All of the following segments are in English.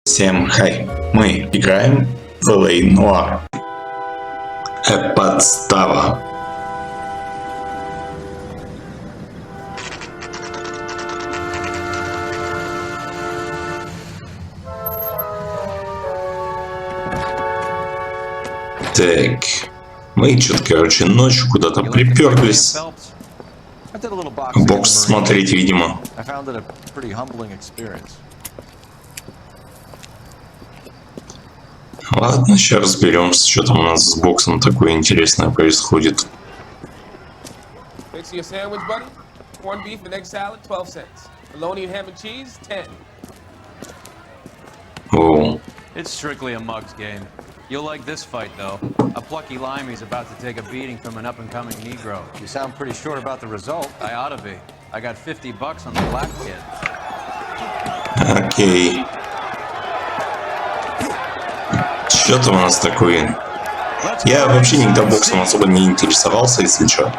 Всем хай! Мы играем в Noire. Подстава. Так, мы что-то, короче, ночью куда-то приперлись. Бокс смотреть, видимо. Ладно, сейчас разберемся, что там у нас с боксом такое интересное происходит. Оу. It's strictly a mug's game. You'll like this fight, though. A plucky limey's about to take a beating from an up-and-coming Negro. You sound pretty sure about the result. I ought to be. I got $50 on the black kid. Окей. Что там у нас такое? Я вообще никогда боксом особо не интересовался, если что.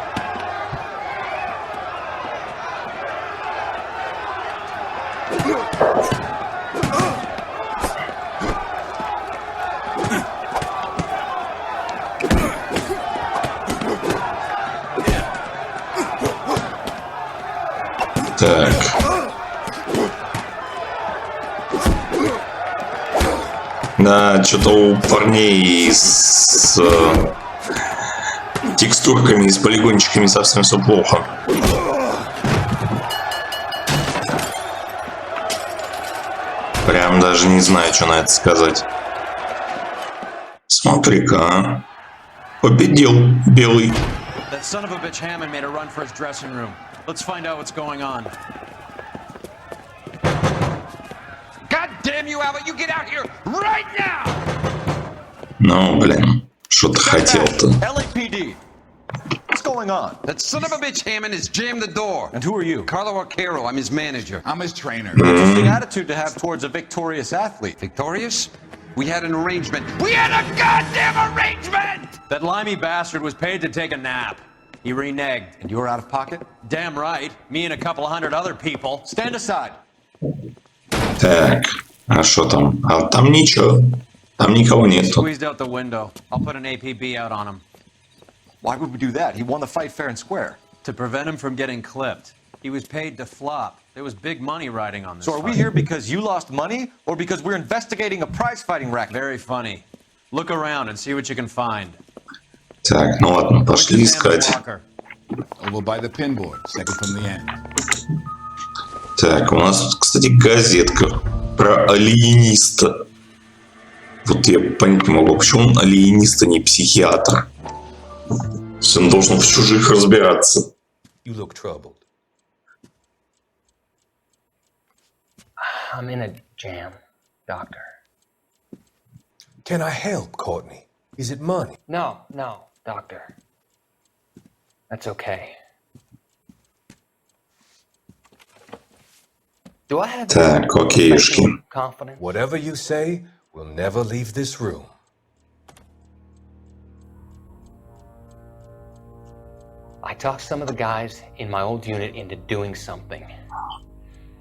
Так. Да, что-то у парней с текстурками и с полигончиками совсем все плохо. Прям даже не знаю, что на это сказать. Смотри-ка, а. Победил белый. That son of a bitch Hammond made a run for his dressing room. Let's find out what's going on. God damn you, Albert! You get out here right now! Ну, блин, что ты хотел-то? LAPD. What's going on? That son of a bitch Hammond has jammed the door. And who are you? Carlo Arcaro, I'm his manager. I'm his trainer. Interesting attitude to have towards a victorious athlete. Victorious? We had an arrangement. We had a goddamn arrangement! That limey bastard was paid to take a nap. He reneged. And you were out of pocket? Damn right. Me and a couple hundred other people. Stand aside. Так, а что там? А там ничего. Там никого нету. Squeezed out the window. I'll put an APB out on him. Why would we do that? He won the fight fair and square. To prevent him from getting clipped. He was paid to flop. There was big money riding on this. So are we here because you lost money or because we're investigating a prize fighting racket? Very funny. Look around and see what you can find. Так, ну ладно, пошли искать. Over by the pinboard, second from the end. Так, у нас тут, кстати, газетка про алиениста. Вот я понять не могу, почему он алиенист, а не психиатр. То есть он должен в чужих разбираться. You look troubled. I'm in a jam, doctor. Can I help, Courtney? Is it money? No, doctor. That's okay. Do I have Так, окейшки. confidence? Whatever you say, we'll never leave this room. I talked some of the guys in my old unit into doing something,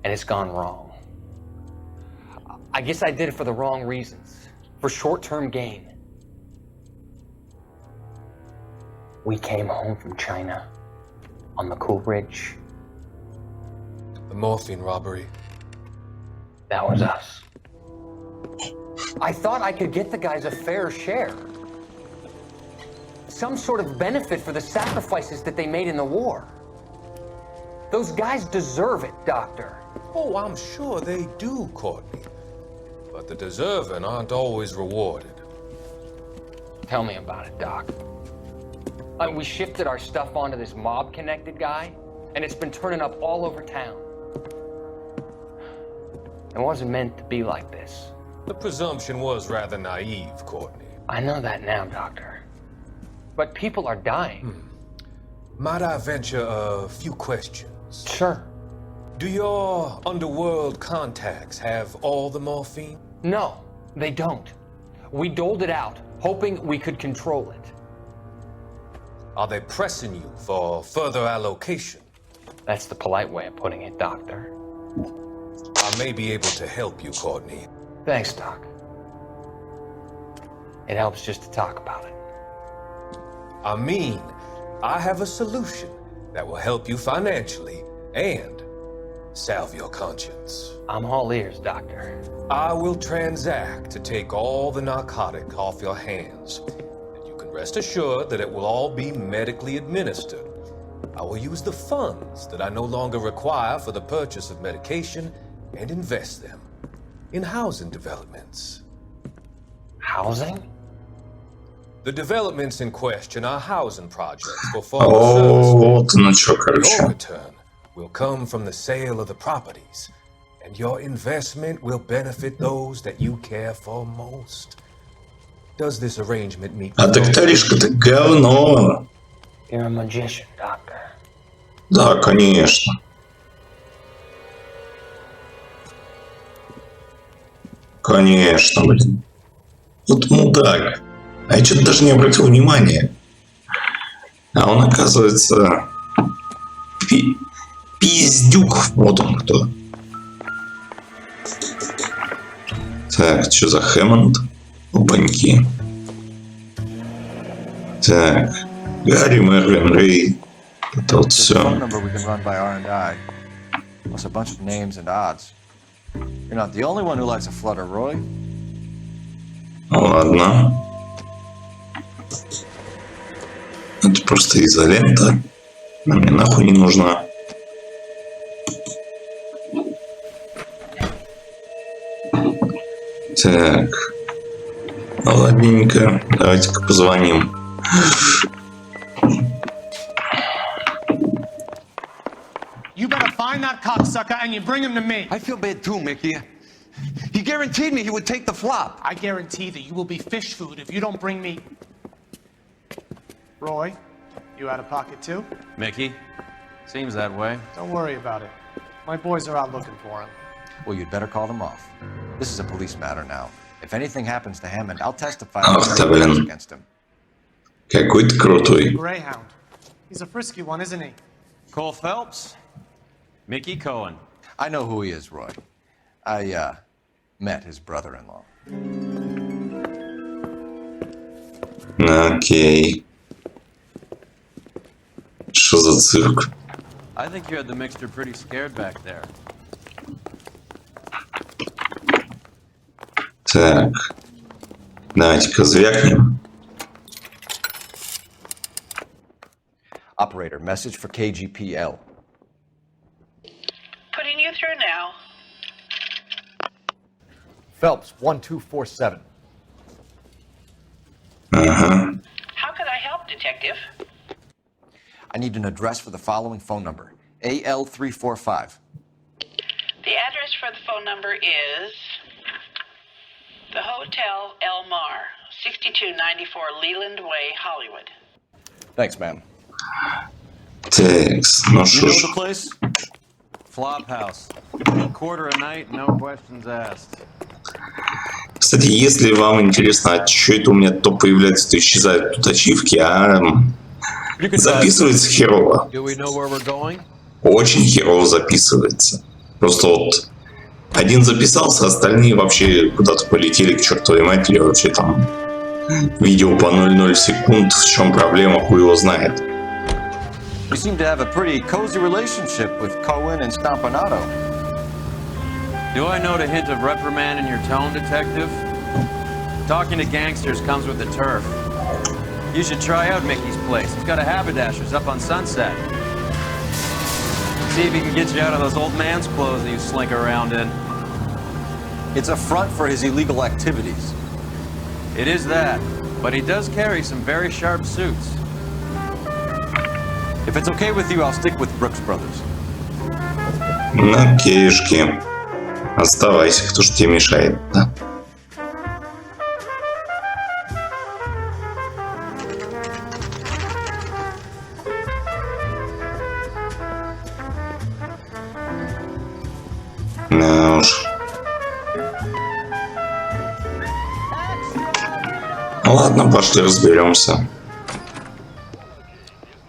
and it's gone wrong. I guess I did it for the wrong reasons, for short-term gain. We came home from China on the Cool Ridge. The morphine robbery. That was us. I thought I could get the guys a fair share. Some sort of benefit for the sacrifices that they made in the war. Those guys deserve it, Doctor. Oh, I'm sure they do, Courtney. But the deserving aren't always rewarded. Tell me about it, Doc. We shifted our stuff onto this mob-connected guy, and it's been turning up all over town. It wasn't meant to be like this. The presumption was rather naive, Courtney. I know that now, Doctor. But people are dying. Might I venture a few questions? Sure. Do your underworld contacts have all the morphine? No, they don't. We doled it out, hoping we could control it. Are they pressing you for further allocation? That's the polite way of putting it, Doctor. I may be able to help you, Courtney. Thanks, Doc. It helps just to talk about it. I mean, I have a solution that will help you financially and salve your conscience. I'm all ears, Doctor. I will transact to take all the narcotic off your hands. And you can rest assured that it will all be medically administered. I will use the funds that I no longer require for the purchase of medication and invest them in housing developments. Housing? The developments in question are housing projects for former О, servicemen. вот оно что, Your короче. return will come from the sale of the properties, and your investment will benefit those that you care for most. Does this arrangement meet А your goals? докторишка-то говно. You're a magician, Doctor. Да, конечно. Конечно, блин. Вот мудак. А я что-то даже не обратил внимания. А он, оказывается, пиздюк. Вот он кто. Так, что за Хэммонд? Опаньки. Так. Гарри, Мерлин, Рэй. Это вот There's a все. phone number we can run by R&I, plus a bunch of names and odds. You're not the only one who likes a flutter, Roy. Ну ладно. Это просто изолента. Она мне нахуй не нужна. Так. Ну, ладненько. Давайте-ка позвоним. You better find that cocksucker and you bring him to me. I feel bad too, Mickey. He guaranteed me he would take the flop. I guarantee that you will be fish food if you don't bring me... Roy, you out of pocket too? Mickey? Seems that way. Don't worry about it. My boys are out looking for him. Well, you'd better call them off. This is a police matter now. If anything happens to Hammond, I'll testify Ах ты, блин. against him. Какой ты крутой. Greyhound. He's a frisky one, isn't he? Cole Phelps? Mickey Cohen. I know who he is, Roy. I, met his brother-in-law. Окей. Что за цирк? I think you had the mixture pretty scared back there. Так. Давайте-ка звякнем. Operator, message for KGPL. Putting you through now. Phelps, 1247. Ага. How could I help, Detective? I need an address for the following phone number. AL345. The address for the phone number is the Hotel El Mar, 6294 Leland Way, Hollywood. Thanks, ma'am. Текс. Ну You что know ж. the place? Flophouse. Quarter a night, no questions asked. Кстати, если вам интересно, а что это у меня то появляется, то исчезают тут ачивки, а записывается херово. Do we know where we're going? Очень херово записывается. Просто вот один записался, остальные вообще куда-то полетели к чертовой матери. Вообще там видео по 0,0 секунд. В чем проблема, хуй его знает. You seem to have a pretty cozy relationship with Cohen and Stompanato. Do I note a hint of reprimand in your tone, Detective? Talking to gangsters comes with the turf. You should try out Mickey's place. He's got a haberdasher's up on Sunset. See if he can get you out of those old man's clothes that you slink around in. It's a front for his illegal activities. It is that, but he does carry some very sharp suits. If it's okay with you, I'll stick with Brooks Brothers. На кишки. Оставайся, кто ж тебе мешает, да? Да уж. Ладно, пошли разберемся.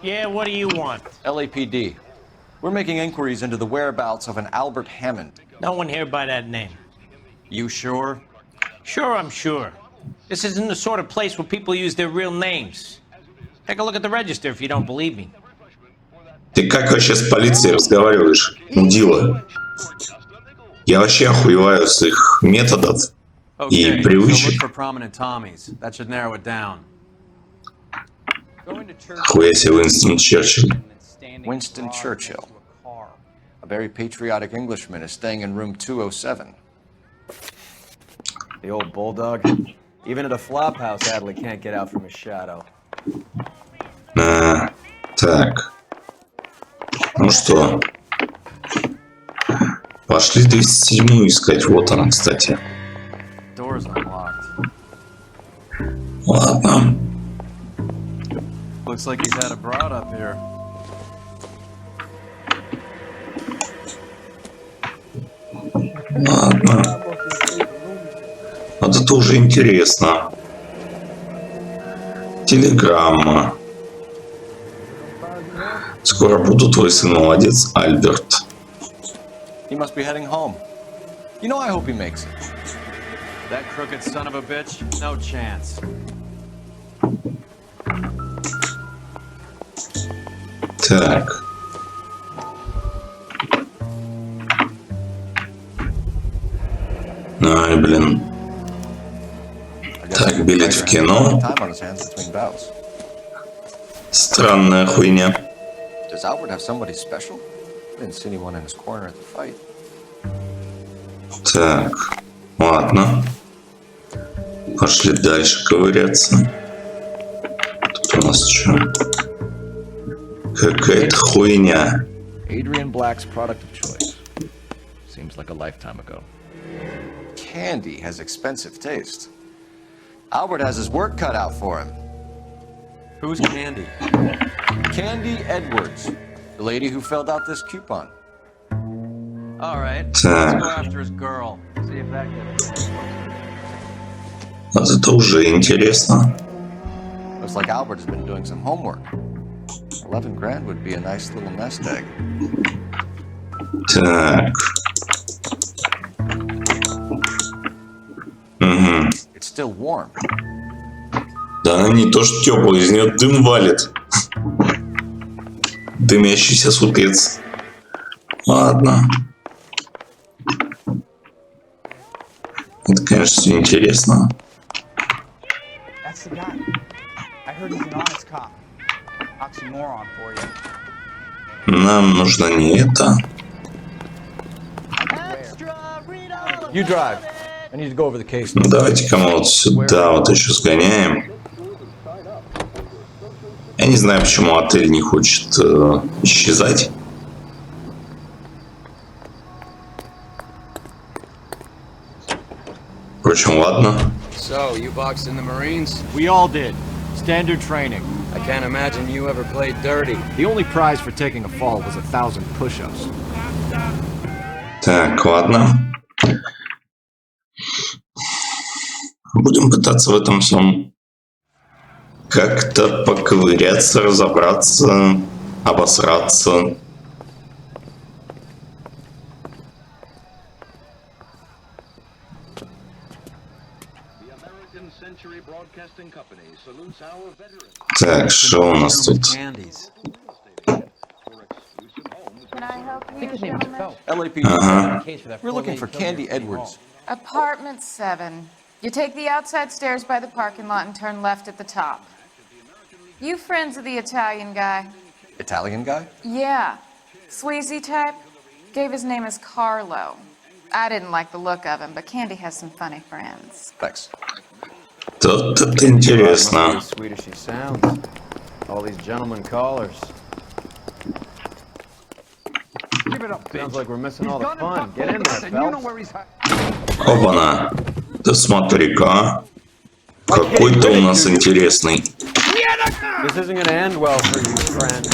Yeah, what do you want? LAPD. We're making inquiries into the whereabouts of an Albert Hammond. No one here by that name. You sure? Sure, I'm sure. This isn't the sort of place where people use their real names. Take a look at the register if you don't believe me. Ты как вообще с полицией разговариваешь, мудила? Я вообще охуеваю с их методов и Okay, so look привычек. for prominent Tommies. That should narrow it down. Хуя себе Уинстон Черчилль. Winston Churchill. A very patriotic Englishman is staying in room 207. The old bulldog. Even at a flop house, Adley can't get out from his shadow. Так. Ну что? Пошли 207-ю искать. Вот она, кстати. Door's unlocked. Ладно. Looks like he's had a broad up here. Ладно. Вот это уже интересно. Телеграмма. Скоро буду, твой сын молодец, Альберт. He must be heading home. You know, I hope he makes it. That crooked son of a bitch? No chance. Так. Ай, блин. Так, билет в кино. Time on his hands between bouts. Странная хуйня. Does Albert have somebody special? I didn't see anyone in his corner at the fight. Так, ладно. Пошли дальше ковыряться. Тут у нас что? Какая-то хуйня. Adrian Black's product of choice. Seems like a lifetime ago. Candy has expensive taste. Albert has his work cut out for him. Who's Candy? Candy Edwards, the lady who filled out this coupon. All right, let's Так. go after his girl. See if that gets. Вот это уже интересно. Looks like Albert has been doing some homework. 11 grand would be a nice little nest egg. Так. Угу. It's still warm. Да, не то что теплый, из нее дым валит. Дымящийся супец. Ладно. Это, конечно, все интересно. That's the guy. I heard he's an honest cop. Oxymoron for you. Нам нужно не это. You drive. I need to go over the case. Ну, давайте-ка мы вот сюда вот еще сгоняем. Я не знаю, почему отель не хочет исчезать. Впрочем, ладно. So, you boxed in the Marines? We all did. Standard training. I can't imagine you ever played dirty. The only prize for taking a fall was 1,000 push-ups. Так, ладно. Будем пытаться в этом всем как-то поковыряться, разобраться, обосраться. Так, что у нас тут? LAPD. We're looking for Candy Edwards. Apartment 7. You take the outside stairs by the parking lot and turn left at the top. You friends of the Italian guy? Italian guy? Yeah. Sleazy type? Gave his name as Carlo. I didn't like the look of him, but Candy has some funny friends. Thanks. Тут это интересно. As sweet as she sounds. All these gentlemen callers. Give it up, bitch. Sounds like we're missing all the fun. Get in there, You know Phelps. where he's Опа-на. Да смотри-ка. Какой-то у нас интересный. This isn't gonna end well for you, friend.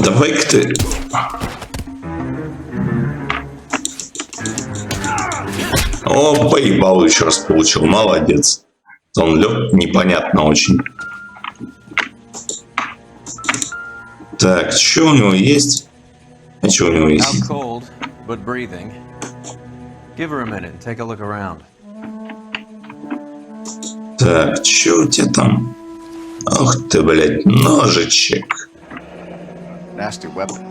Давай-ка ты... О, поебал еще раз получил. Молодец. Он лег непонятно очень. Так, что у него есть? А что у него Out есть? cold, but breathing. Give her a minute and take a look around. Так, что у тебя там? Ах ты, блядь, ножичек. Nasty weapon.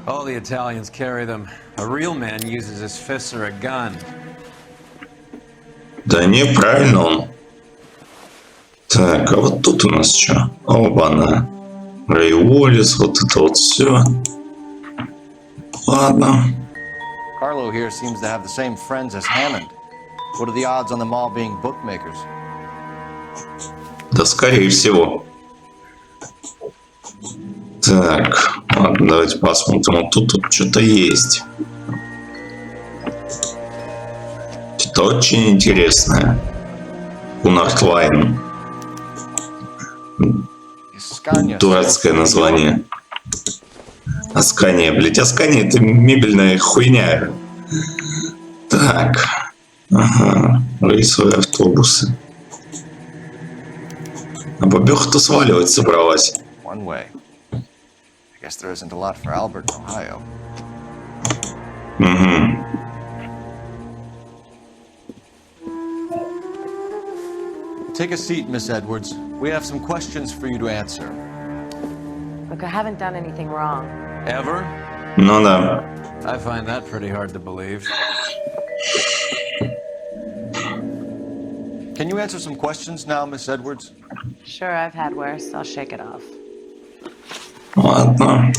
All the Italians carry them. A real man uses his fists or a gun. Да неправильно он. Так, а вот тут у нас что? Оба-на. Рэй Уоллес, вот это вот все. Ладно. Carlo here seems to have the same friends as Hammond. What are the odds on them all being bookmakers? Да, скорее всего. Так, ладно, давайте посмотрим. Вот тут что-то есть. Что-то очень интересное. Кунартлайн. Дурацкое название. Аскания, блядь, Аскания — это мебельная хуйня. Так. Ага. Рейсовые автобусы. А бабёха-то сваливать собралась. One way. I guess there isn't a lot for Albert in Ohio. Угу. Take a seat, Miss Edwards. We have some questions for you to answer. Look, I haven't done anything wrong. Ever? Ну да. I find that pretty hard to believe. Can you answer some questions now, Miss Edwards? Sure, I've had worse. I'll shake it off. Ладно.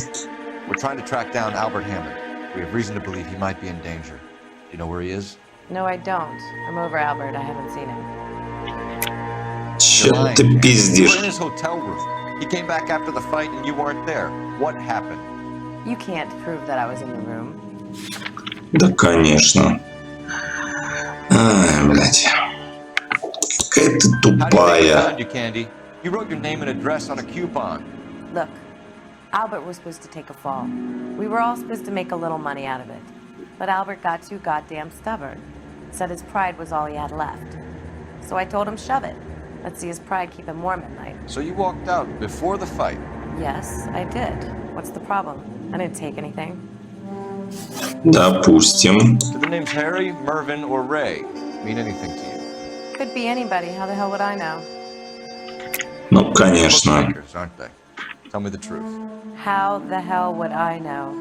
We're trying to track down Albert Hammond. We have reason to believe he might be in danger. Do you know where he is? No, I don't. I'm over Albert. I haven't seen him. Чё ты You were пиздишь? in his hotel room. He came back after the fight and you weren't there. What happened? You can't prove that I was in the room. Да, конечно. Ай, блядь. Какая ты How do you think he тупая. found you, Candy? You wrote your name and address on a coupon. Look, Albert was supposed to take a fall. We were all supposed to make a little money out of it. But Albert got too goddamn stubborn. Said his pride was all he had left. So I told him shove it. Let's see his pride keep him warm at night. So you walked out before the fight. Yes, I did. What's the problem? I didn't take anything. Допустим. Do the names Harry, Mervyn, or Ray mean anything to you? Could be anybody. How the hell would I know? Ну, конечно. Bookmakers, aren't they? Tell me the truth. How the hell would I know?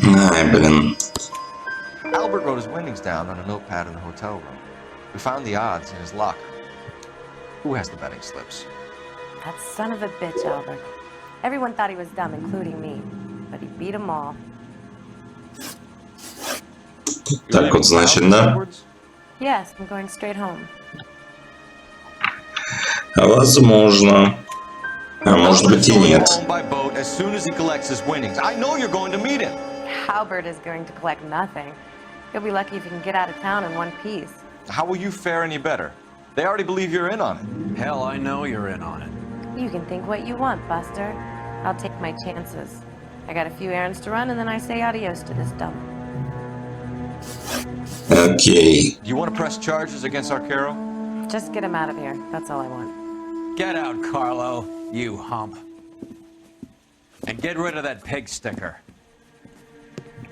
Ай, блин. Albert wrote his winnings down on a notepad in the hotel room. We found the odds in his locker. Who has the betting slips? That son of a bitch, Albert. Everyone thought he was dumb, including me. But he beat them all. Так вот, значит, да? Yes, I'm going straight home. Возможно. А может быть и нет. Home by boat as soon as he collects his winnings. I know you're going to meet him. Albert is going to collect nothing. He'll be lucky if he can get out of town in one piece. How will you fare any better? They already believe you're in on it. Hell, I know you're in on it. You can think what you want, Buster. I'll take my chances. I got a few errands to run, and then I say adios to this dump. Окей. Do you want to press charges against Arcaro? Just get him out of here. That's all I want. Get out, Carlo, you hump. And get rid of that pig sticker.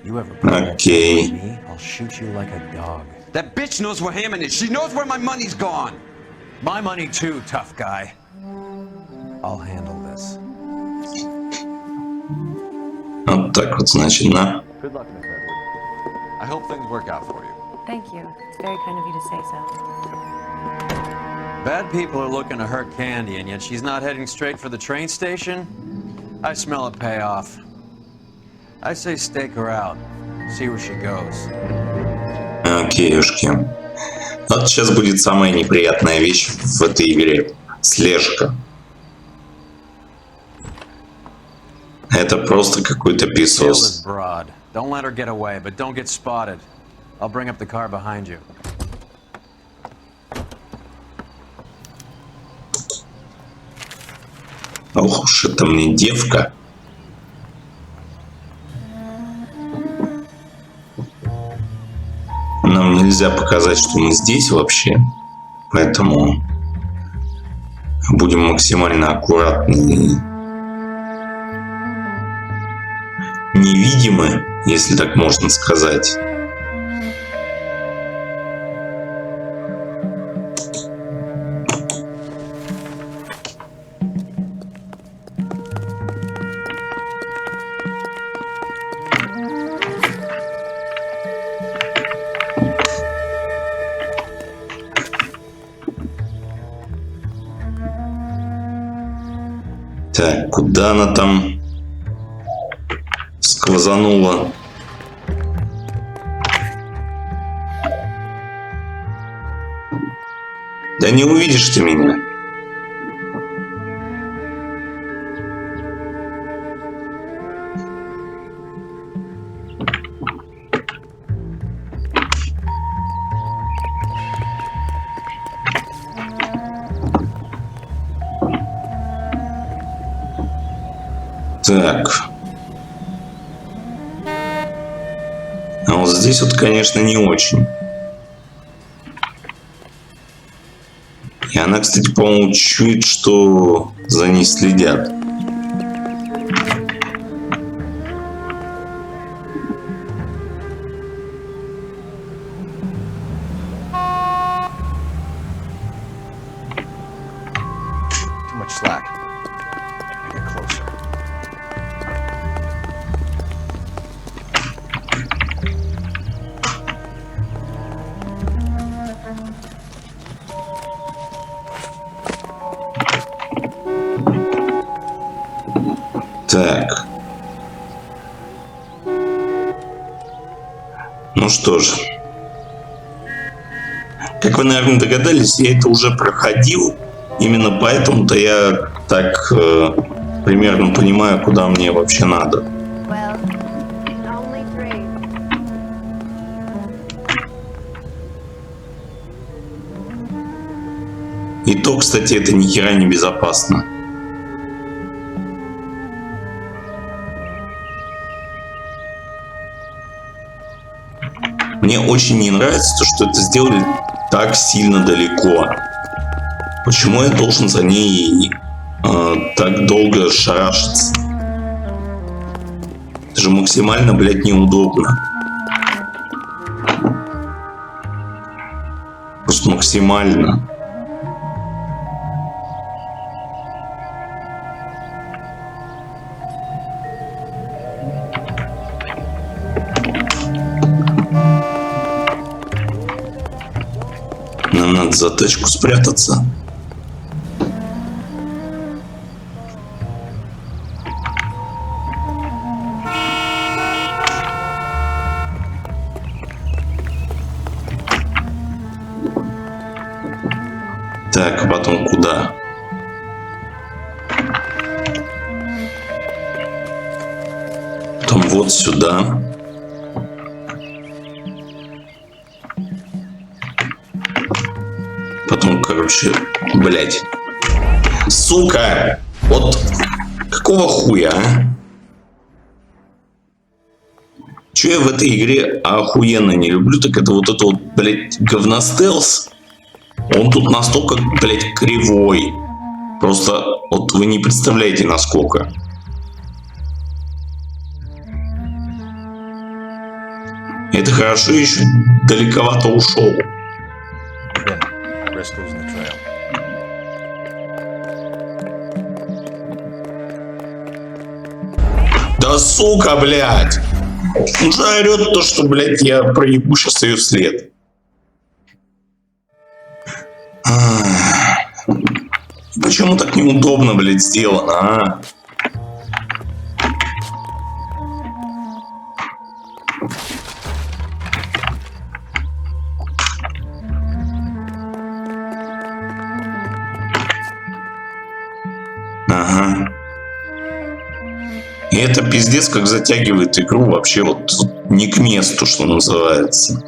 You ever put that Окей. on me, I'll shoot you like a dog. That bitch knows where Hammond is. She knows where my money's gone. My money too, tough guy. I'll handle this. Вот так вот, значит, да? Good luck, Miss Edwards. I hope things work out for you. Thank you. It's very kind of you to say so. Bad people are looking to hurt Candy, and yet she's not heading straight for the train station? I smell a payoff. I say stake her out. See where she goes. Окейушки. Вот сейчас будет самая неприятная вещь в этой игре. Слежка. Это просто какой-то Kill this писос. broad. Don't let her get away, but don't get spotted. I'll bring up the car behind you. Ох уж это мне девка. Нам нельзя показать, что мы здесь вообще. Поэтому будем максимально аккуратны. невидимы, если так можно сказать. Так, куда она там сквозанула? Да не увидишь ты меня. Так. А вот здесь вот, конечно, не очень. И она, кстати, по-моему, чует, что за ней следят. Too much slack. I get closer. Так. Ну что ж. Как вы, наверное, догадались, я это уже проходил. Именно поэтому-то я так примерно понимаю, куда мне вообще надо. И то, кстати, это ни хера не безопасно. Мне очень не нравится то, что это сделали так сильно далеко. Почему я должен за ней так долго шарашиться? Это же максимально, блядь, неудобно. Просто максимально. Нам надо за тачку спрятаться. Так, а потом куда? Потом вот сюда. Потом, короче, блять. Сука! Вот какого хуя, а? Че я в этой игре охуенно не люблю, так это вот блять, говностелс. Он тут настолько, блять, кривой. Просто вот вы не представляете, насколько. Это хорошо, еще далековато ушел. Да сука, блядь! Уже орет то, что, блядь, я проебу сейчас ее вслед. Почему так неудобно, блядь, сделано, а? Ага. И это пиздец как затягивает игру вообще вот не к месту, что называется.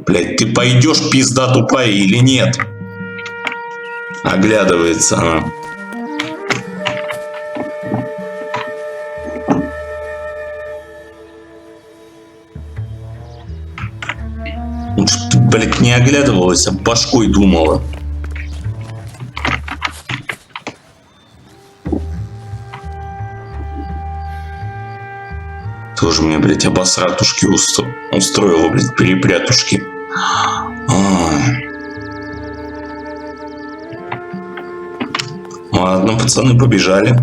Блядь, ты пойдешь, пизда тупая, или нет? Оглядывается она. Лучше бы ты, блядь, не оглядывалась, а башкой думала. Тоже мне, блядь, обосратушки устроила, блядь, перепрятушки. Ладно, пацаны, побежали.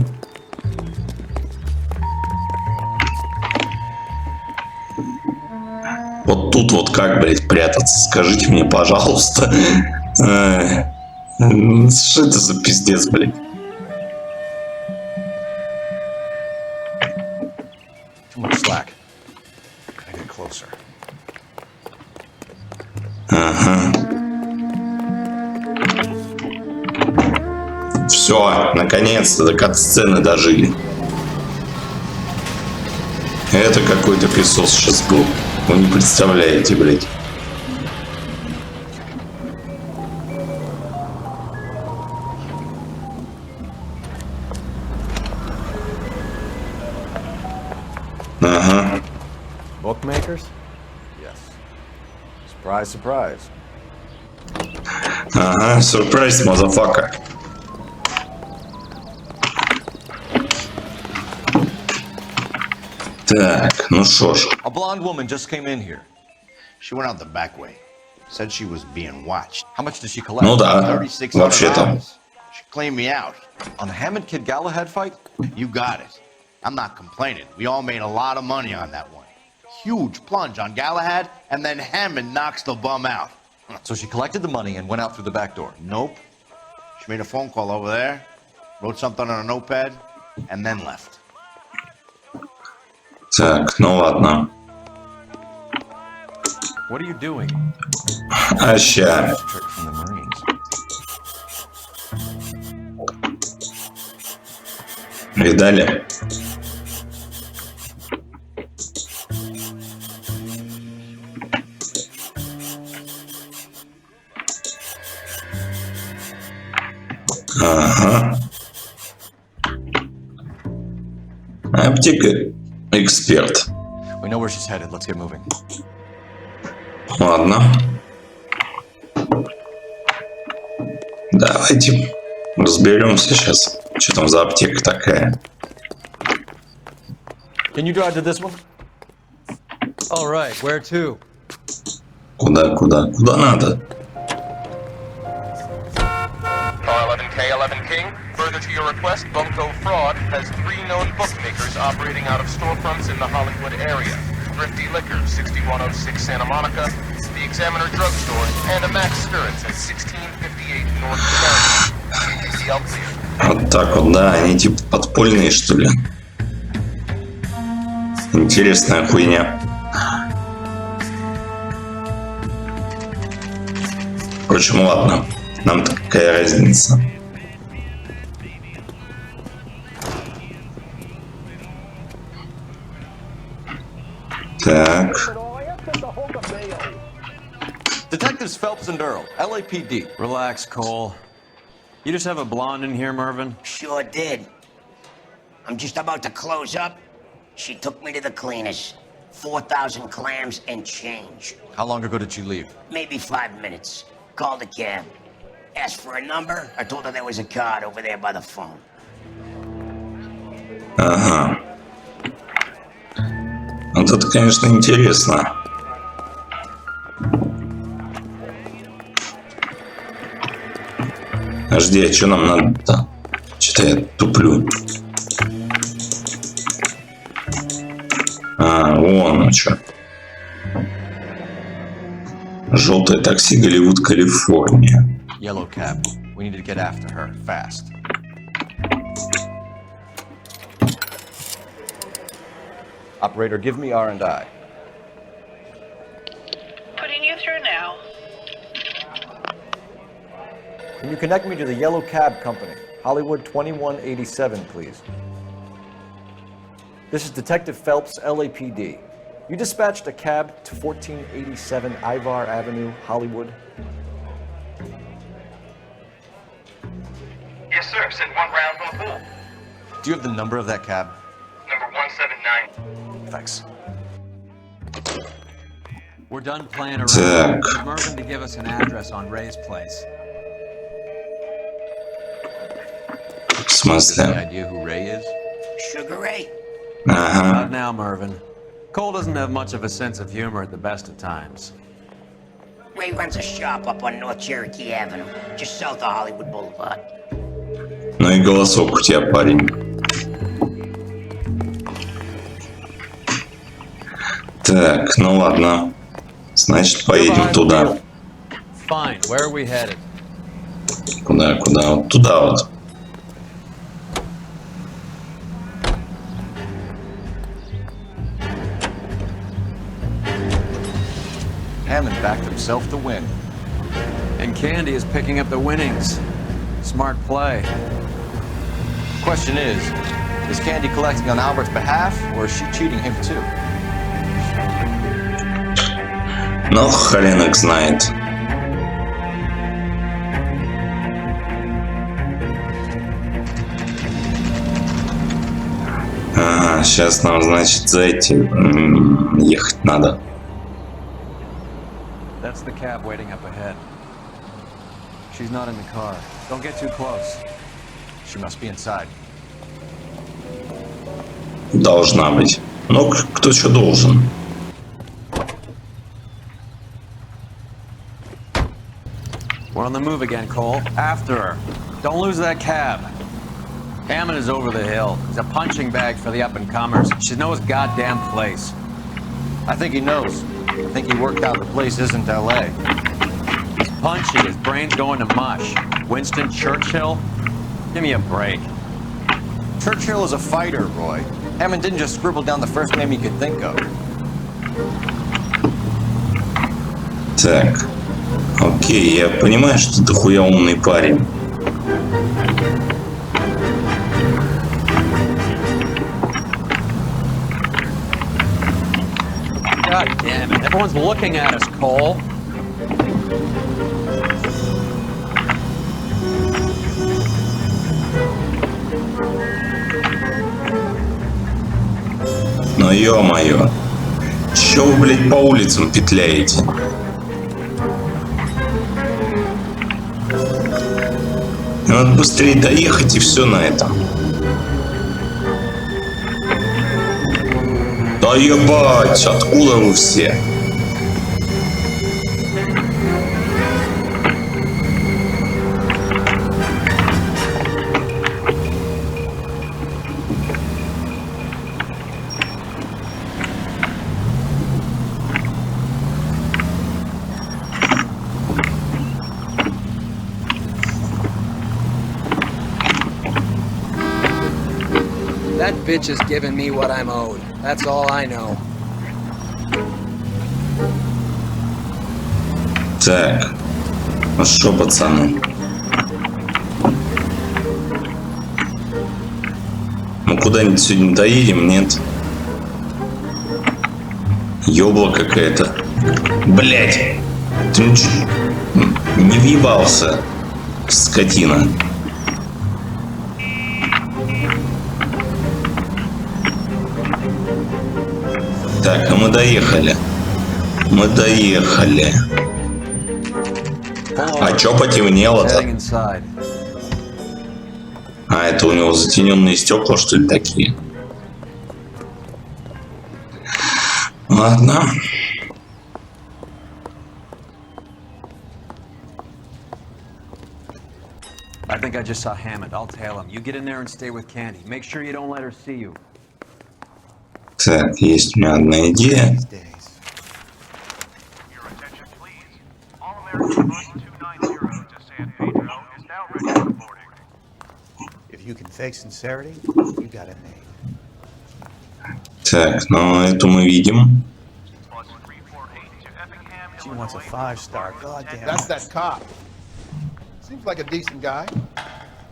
Вот тут вот как, блядь, прятаться? Скажите мне, пожалуйста. Что это за пиздец, блядь? Too much slack. Gotta get closer. Ага. Все, наконец-то до кат-сцены дожили. Это какой-то песос сейчас был. Вы не представляете, блядь. Ага. Bookmakers? Yes. Surprise, surprise. Ага, сюрприз, мазафака. Так, ну шо ж. A blonde woman just came in here. She went out the back way. Said she was being watched. How much did she collect? Ну да, $3,600. вообще-то. She cleaned me out. On the Hammond Kid Galahad fight? You got it. I'm not complaining. We all made a lot of money on that one. Huge plunge on Galahad, and then Hammond knocks the bum out. So she collected the money and went out through the back door? Nope. She made a phone call over there, wrote something on a notepad, and then left. Так, ну ладно. What are you doing? Ща. Trick from the Marines. Видали? Ага. Аптека эксперт. We know where she's headed. Let's get moving. Ладно. Давайте разберемся сейчас. Что там за аптека такая? Can you drive to this one? All right, where to? Куда надо? R11K11 King, further to your request, Bunko Fraud has 3 known bookmakers operating out of storefronts in the Hollywood area. Thrifty Liquor, 6106 Santa Monica, the Examiner Drugstore, and a Max Spirits at 1658 North Clarendon. Вот так вот, да, они типа подпольные, что ли? Интересная хуйня. Впрочем, ладно. Нам-то какая разница? Так. Detectives Phelps and Earl, LAPD. Relax, Cole. You just have a blonde in here, Mervyn? Sure did. I'm just about to close up. She took me to the cleaners. 4,000 clams and change. How long ago did she leave? Maybe 5 minutes. Called a cab. Asked for a number. I told her there was a card over there by the phone. Ага. Вот это, конечно, интересно. Подожди, а что нам надо-то? Что-то я туплю. Вон, ну что. Желтое такси, Голливуд, Калифорния. Yellow cab. We need to get after her, fast. Operator, give me R&I. Putting you through now. Can you connect me to the Yellow Cab Company? Hollywood 2187, please. This is Detective Phelps, LAPD. You dispatched a cab to 1487 Ivar Avenue, Hollywood. Yes, sir. Send 1 round from the pool. Do you have the number of that cab? Number 179. Thanks. We're done playing around. Так. Get Mervyn to give us an address on Ray's place. В смысле? Any idea who Ray is? Sugar Ray? Ага. Not now, Mervyn. Cole doesn't have much of a sense of humor at the best of times. Ray runs a shop up on North Cherokee Avenue, just south of Hollywood Boulevard. Ну и голосок у тебя, парень. Так, ну ладно. Значит, поедем туда. Fine. Where are we headed? Куда? Вот туда вот. Hammond backed himself to win. And Candy is picking up the winnings. Smart play. Question is Candy collecting on Albert's behalf, or is she cheating him too? Ну, хрен их знает. Ага, сейчас нам, значит, за этим ехать надо. That's the cab waiting up ahead. She's not in the car. Don't get too close. She must be inside. Должна быть. Ну, кто еще должен? We're on the move again, Cole. After her. Don't lose that cab. Hammond is over the hill. He's a punching bag for the up-and-comers. She knows his goddamn place. I think he knows. I think he worked out the place isn't L.A. He's punchy. His brain's going to mush. Winston Churchill? Give me a break. Churchill is a fighter, Roy. Hammond didn't just scribble down the first name he could think of. Так. Окей, я понимаю, что ты дохуя умный парень. God damn it. Everyone's looking at us, Cole. Ну ё-моё. Чё вы, блядь, по улицам петляете? Надо быстрее доехать и все на этом. Да ебать, откуда вы все? That bitch is giving me what I'm owed. That's all I know. Так, ну что, пацаны? Мы куда-нибудь сегодня доедем, нет? Ёбла какая-то. Блять! Ты не въебался, скотина. Так, ну мы доехали. Мы доехали. А чё потемнело-то? А, это у него затененные стекла, что ли, такие? Ладно. I think I just saw Hammond. I'll tail him. You get in there and stay with Candy. Make sure you don't let her see you. Так, есть у меня одна идея. If you can fake sincerity, you got it made. Так, ну эту мы видим. She wants a 5-star. Goddamn. That's that cop. Seems like a decent guy.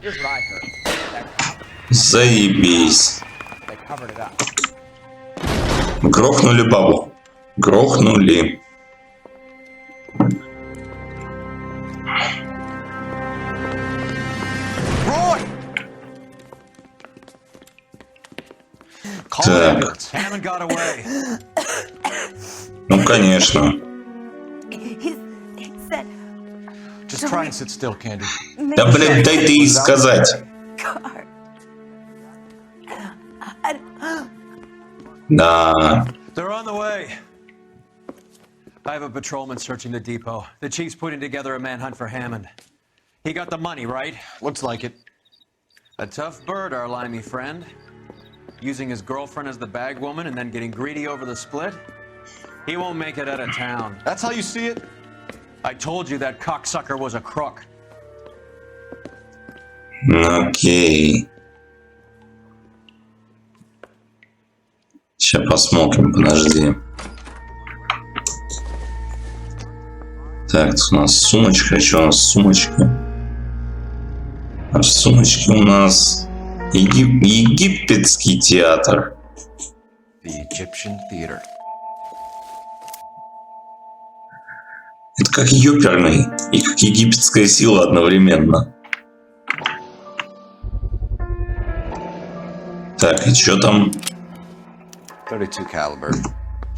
Here's what I heard. That cop. Заебись. They covered it up. Грохнули бабу. Грохнули. Так. Ну, конечно. Just try and sit still, Candy. Да, блин, дай ты ей сказать. Да. They're on the way. I have a patrolman searching the depot. The chief's putting together a manhunt for Hammond. He got the money, right? Looks like it. A tough bird, our limey friend. Using his girlfriend as the bag woman and then getting greedy over the split. He won't make it out of town. That's how you see it? I told you that cocksucker was a crook. Окей. Сейчас посмотрим, подожди. Так, тут у нас сумочка. Что у нас сумочка? А в сумочке у нас египетский театр. The Egyptian Theater. Это как ёперный и как египетская сила одновременно. Так, и что там? 32 caliber.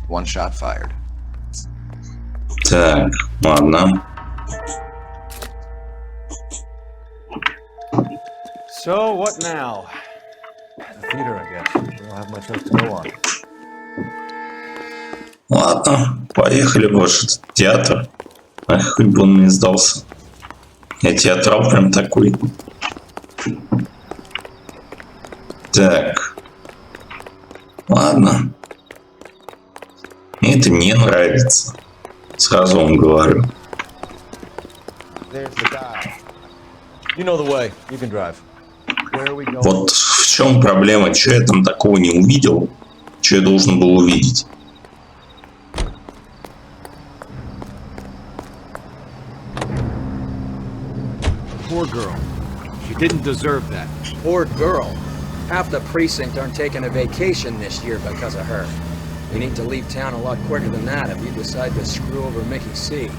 One shot fired. Так, ладно. So, what now? The theater, I guess. We don't have much else to go on. Ладно, поехали в ваш театр. Ах, хоть бы он мне сдался. Я театрал прям такой. Так. Ладно. Мне это не нравится. Сразу вам говорю. You know the way. You can drive. Where are we going? Вот в чем проблема? Что я там такого не увидел? Что я должен был увидеть? Poor girl. She didn't deserve that. Poor girl. Half the precinct aren't taking a vacation this year because of her. We need to leave town a lot quicker than that if you decide to screw over Mickey C.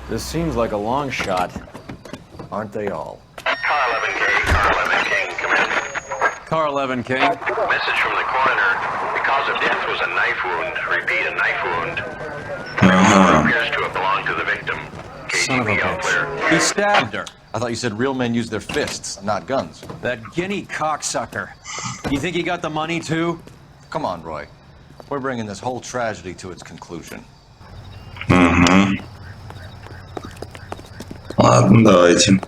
This seems like a long shot. Aren't they all? Car 11 King. Message from the coroner. The cause of death was a knife wound. Repeat, a knife wound. Appears to have belonged to the victim. Son of a bitch. He stabbed her. I thought you said real men use their fists, not guns. That guinea cocksucker. You think he got the money too? Come on, Roy. We're bringing this whole tragedy to its conclusion. Ладно, давайте.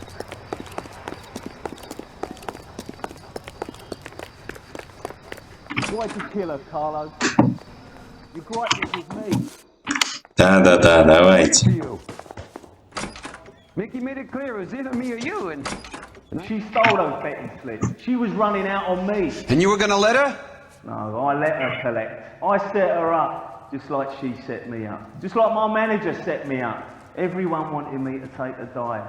Why'd you kill her, Carlo? You griping with me. Да-да-да, давайте. Mickey made it clear it was either me or you, and she stole those betting slips. She was running out on me. And you were gonna let her? No, I let her collect. I set her up, just like she set me up. Just like my manager set me up. Everyone wanted me to take a dive.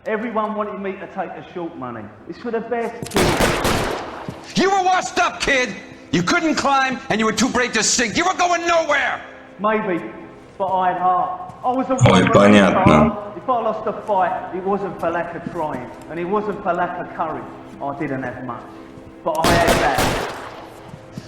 Everyone wanted me to take the short money. It's for the best, kid. You were washed up, kid! You couldn't climb, and you were too brave to sink. You were going nowhere! Maybe, but I had heart. I was a Ой, понятно. If I lost a fight, it wasn't for lack of trying, and it wasn't for lack of courage. I didn't have much, but I had that.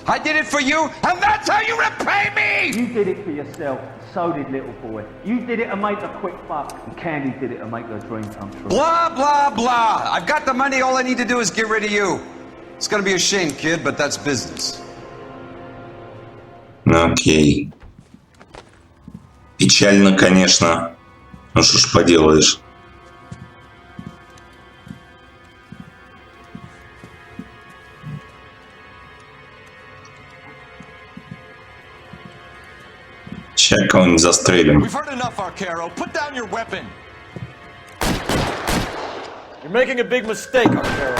I did it for you, and that's how you repay me! You did it for yourself, so did little boy. You did it to make a quick buck, and Candy did it to make her dream come true. Blah, blah, blah. I've got the money, all I need to do is get rid of you. It's gonna be a shame, kid, but that's business. Окей. Печально, конечно. Ну что ж поделаешь. Сейчас кого-нибудь застрелим. We've heard enough, Arcaro. Put down your weapon. You're making a big mistake, Arcaro.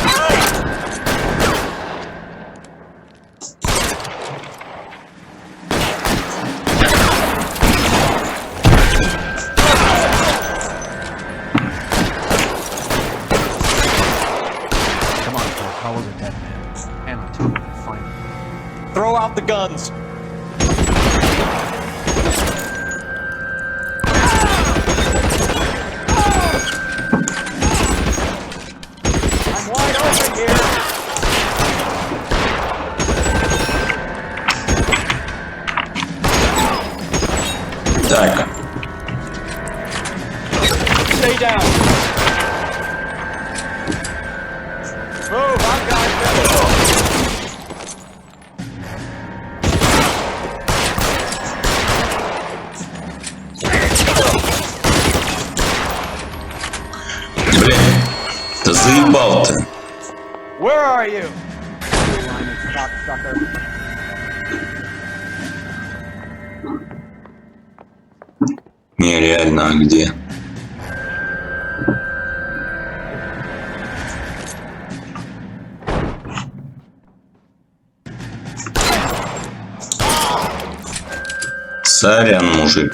Throw out the guns. I'm wide open here. Stay down. Move, I've got it. Блин, да заебал ты. Where are you? Нереально, а где? Сорян, мужик.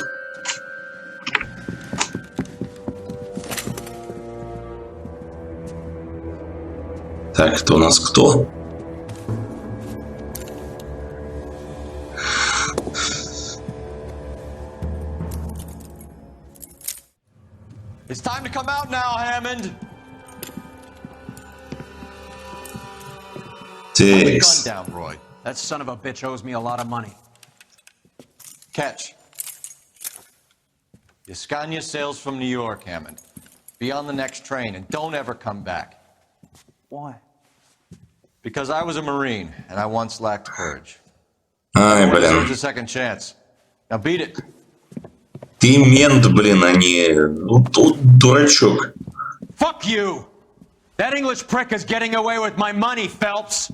Так, это у нас кто? It's time to come out now, Hammond. Put the gun down, Roy. That son of a bitch owes me a lot of money. Catch. Yascania sails from New York, Hammond. Be on the next train and don't ever come back. Why? Because I was a Marine and I once lacked courage. Ай, Everyone блин. deserves a second chance. Now beat it. Ты мент, блин, а не... Ну, тут дурачок. Fuck you! That English prick is getting away with my money, Phelps!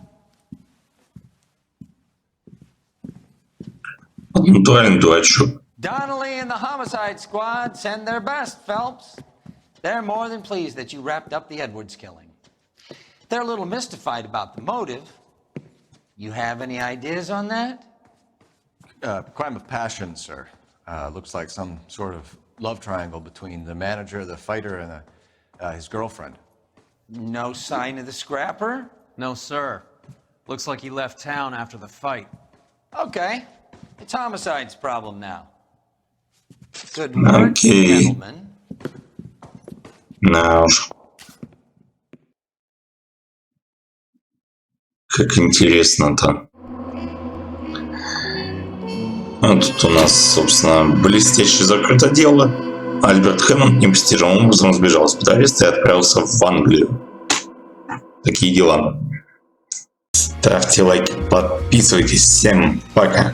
Натуральный дурачок. Donnelly and the homicide squad send their best, Phelps. They're more than pleased that you wrapped up the Edwards killing. They're a little mystified about the motive. You have any ideas on that? Crime of passion, sir. Looks like some sort of love triangle between the manager, the fighter, and his girlfriend. No sign of the scrapper? No, sir. Looks like he left town after the fight. Okay. It's homicide's problem now. Good work, Окей. gentlemen. На уж. Как интересно-то. А тут у нас, собственно, блестяще закрыто дело. Альберт Хэммонд непостижимым образом сбежал из-под ареста и отправился в Англию. Такие дела. Ставьте лайки, подписывайтесь. Всем пока.